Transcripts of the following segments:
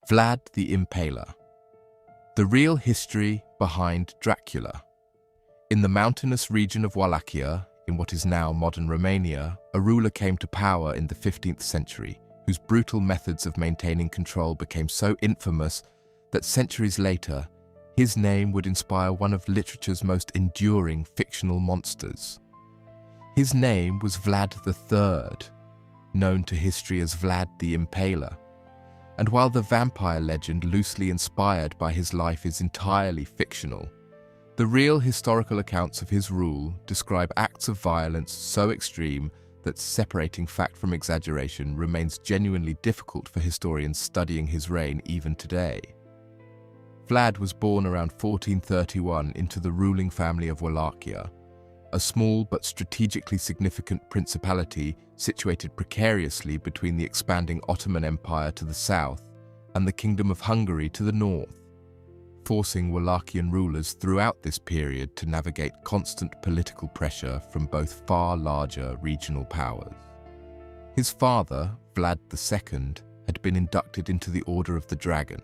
Vlad the Impaler. The real history behind Dracula. In the mountainous region of Wallachia, in what is now modern Romania, a ruler came to power in the 15th century, whose brutal methods of maintaining control became so infamous that centuries later, his name would inspire one of literature's most enduring fictional monsters. His name was Vlad the Third, known to history as Vlad the Impaler. And while the vampire legend loosely inspired by his life is entirely fictional, the real historical accounts of his rule describe acts of violence so extreme that separating fact from exaggeration remains genuinely difficult for historians studying his reign even today. Vlad was born around 1431 into the ruling family of Wallachia, a small but strategically significant principality situated precariously between the expanding Ottoman Empire to the south and the Kingdom of Hungary to the north, forcing Wallachian rulers throughout this period to navigate constant political pressure from both far larger regional powers. His father, Vlad II, had been inducted into the Order of the Dragon,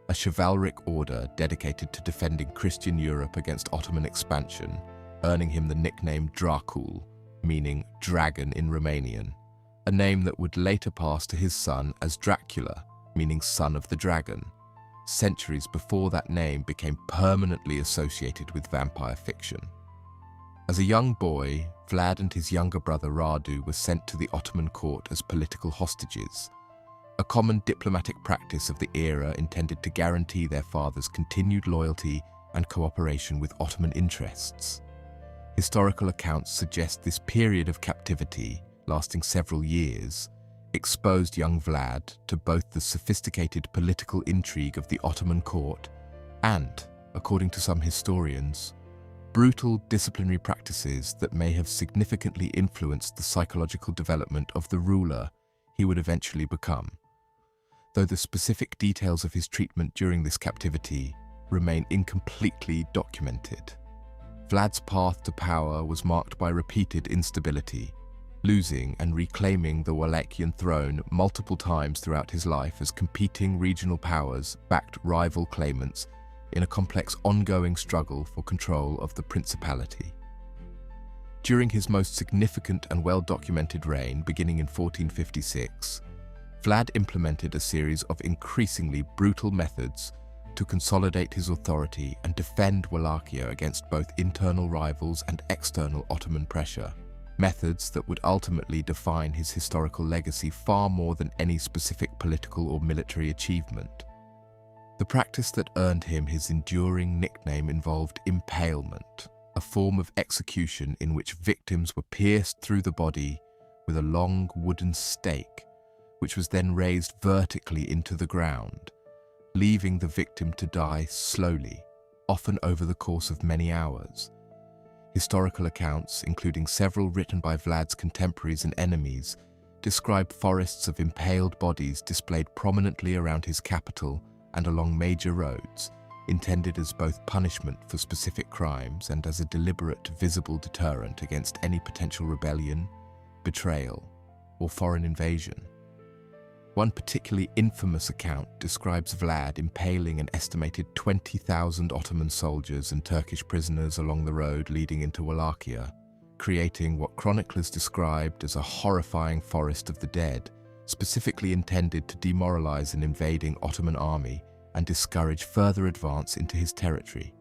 a chivalric order dedicated to defending Christian Europe against Ottoman expansion, earning him the nickname Dracula, meaning dragon in Romanian, a name that would later pass to his son as Dracula, meaning son of the dragon, centuries before that name became permanently associated with vampire fiction. As a young boy, Vlad and his younger brother Radu were sent to the Ottoman court as political hostages, a common diplomatic practice of the era intended to guarantee their father's continued loyalty and cooperation with Ottoman interests. Historical accounts suggest this period of captivity, lasting several years, exposed young Vlad to both the sophisticated political intrigue of the Ottoman court and, according to some historians, brutal disciplinary practices that may have significantly influenced the psychological development of the ruler he would eventually become, though the specific details of his treatment during this captivity remain incompletely documented. Vlad's path to power was marked by repeated instability, losing and reclaiming the Wallachian throne multiple times throughout his life as competing regional powers backed rival claimants in a complex ongoing struggle for control of the principality. During his most significant and well-documented reign, beginning in 1456, Vlad implemented a series of increasingly brutal methods to consolidate his authority and defend Wallachia against both internal rivals and external Ottoman pressure, methods that would ultimately define his historical legacy far more than any specific political or military achievement. The practice that earned him his enduring nickname involved impalement, a form of execution in which victims were pierced through the body with a long wooden stake, which was then raised vertically into the ground, leaving the victim to die slowly, often over the course of many hours. Historical accounts, including several written by Vlad's contemporaries and enemies, describe forests of impaled bodies displayed prominently around his capital and along major roads, intended as both punishment for specific crimes and as a deliberate, visible deterrent against any potential rebellion, betrayal, or foreign invasion. One particularly infamous account describes Vlad impaling an estimated 20,000 Ottoman soldiers and Turkish prisoners along the road leading into Wallachia, creating what chroniclers described as a horrifying forest of the dead, specifically intended to demoralize an invading Ottoman army and discourage further advance into his territory.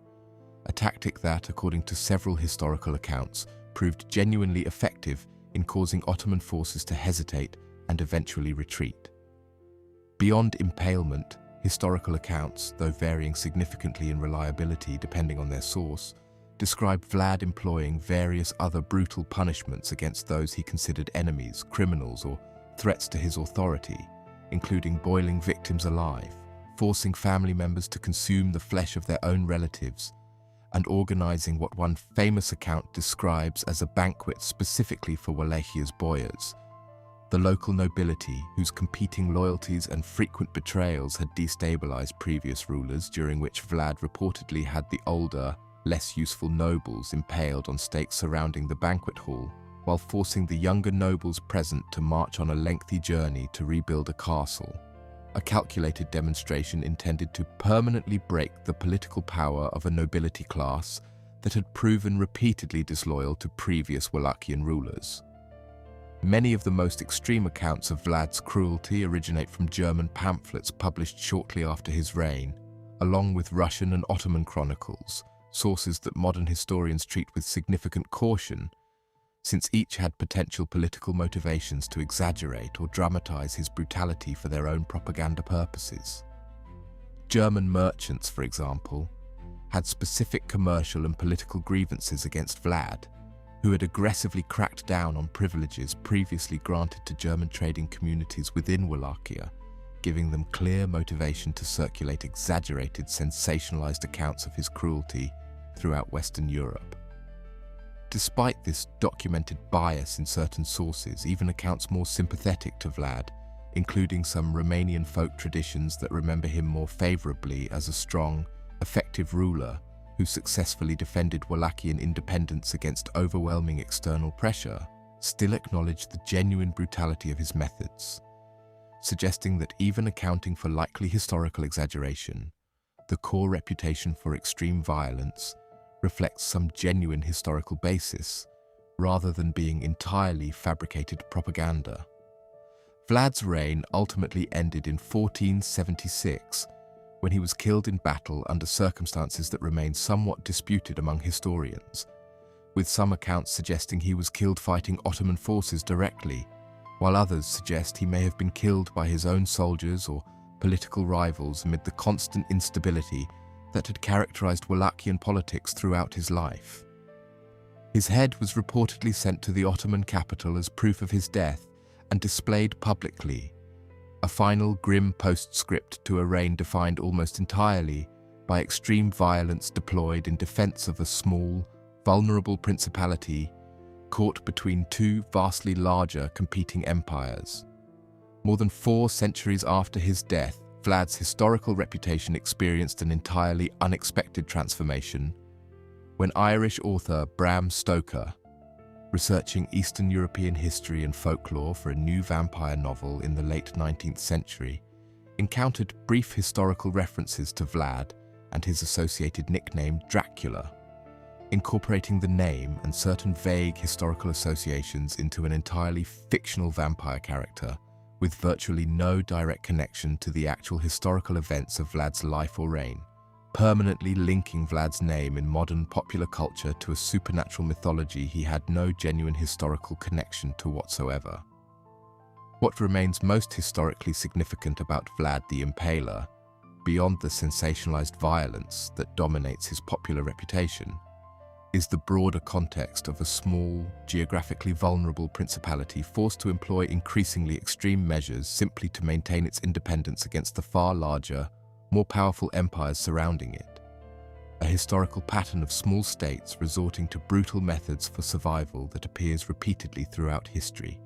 A tactic that, according to several historical accounts, proved genuinely effective in causing Ottoman forces to hesitate and eventually retreat. Beyond impalement, historical accounts, though varying significantly in reliability depending on their source, describe Vlad employing various other brutal punishments against those he considered enemies, criminals, or threats to his authority, including boiling victims alive, forcing family members to consume the flesh of their own relatives, and organizing what one famous account describes as a banquet specifically for Wallachia's boyars, the local nobility whose competing loyalties and frequent betrayals had destabilized previous rulers, during which Vlad reportedly had the older, less useful nobles impaled on stakes surrounding the banquet hall, while forcing the younger nobles present to march on a lengthy journey to rebuild a castle. a calculated demonstration intended to permanently break the political power of a nobility class that had proven repeatedly disloyal to previous Wallachian rulers. Many of the most extreme accounts of Vlad's cruelty originate from German pamphlets published shortly after his reign, along with Russian and Ottoman chronicles, sources that modern historians treat with significant caution, since each had potential political motivations to exaggerate or dramatize his brutality for their own propaganda purposes. German merchants, for example, had specific commercial and political grievances against Vlad, who had aggressively cracked down on privileges previously granted to German trading communities within Wallachia, giving them clear motivation to circulate exaggerated, sensationalized accounts of his cruelty throughout Western Europe. Despite this documented bias in certain sources, even accounts more sympathetic to Vlad, including some Romanian folk traditions that remember him more favorably as a strong, effective ruler who successfully defended Wallachian independence against overwhelming external pressure, still acknowledge the genuine brutality of his methods, suggesting that even accounting for likely historical exaggeration, the core reputation for extreme violence reflects some genuine historical basis, rather than being entirely fabricated propaganda. Vlad's reign ultimately ended in 1476, when he was killed in battle under circumstances that remain somewhat disputed among historians, with some accounts suggesting he was killed fighting Ottoman forces directly, while others suggest he may have been killed by his own soldiers or political rivals amid the constant instability that had characterized Wallachian politics throughout his life. His head was reportedly sent to the Ottoman capital as proof of his death and displayed publicly, a final grim postscript to a reign defined almost entirely by extreme violence deployed in defense of a small, vulnerable principality caught between two vastly larger competing empires. More than 4 centuries after his death, Vlad's historical reputation experienced an entirely unexpected transformation when Irish author Bram Stoker, researching Eastern European history and folklore for a new vampire novel in the late 19th century, encountered brief historical references to Vlad and his associated nickname Dracula, incorporating the name and certain vague historical associations into an entirely fictional vampire character with virtually no direct connection to the actual historical events of Vlad's life or reign, permanently linking Vlad's name in modern popular culture to a supernatural mythology he had no genuine historical connection to whatsoever. What remains most historically significant about Vlad the Impaler, beyond the sensationalized violence that dominates his popular reputation, is the broader context of a small, geographically vulnerable principality forced to employ increasingly extreme measures simply to maintain its independence against the far larger, more powerful empires surrounding it. A historical pattern of small states resorting to brutal methods for survival that appears repeatedly throughout history,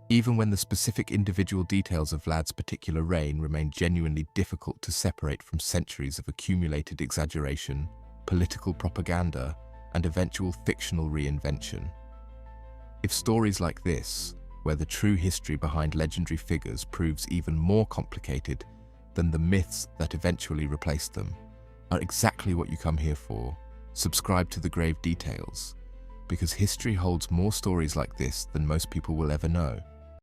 even when the specific individual details of Vlad's particular reign remain genuinely difficult to separate from centuries of accumulated exaggeration, political propaganda, and eventual fictional reinvention. If stories like this, where the true history behind legendary figures proves even more complicated than the myths that eventually replaced them, are exactly what you come here for, subscribe to The Grave Details, because history holds more stories like this than most people will ever know.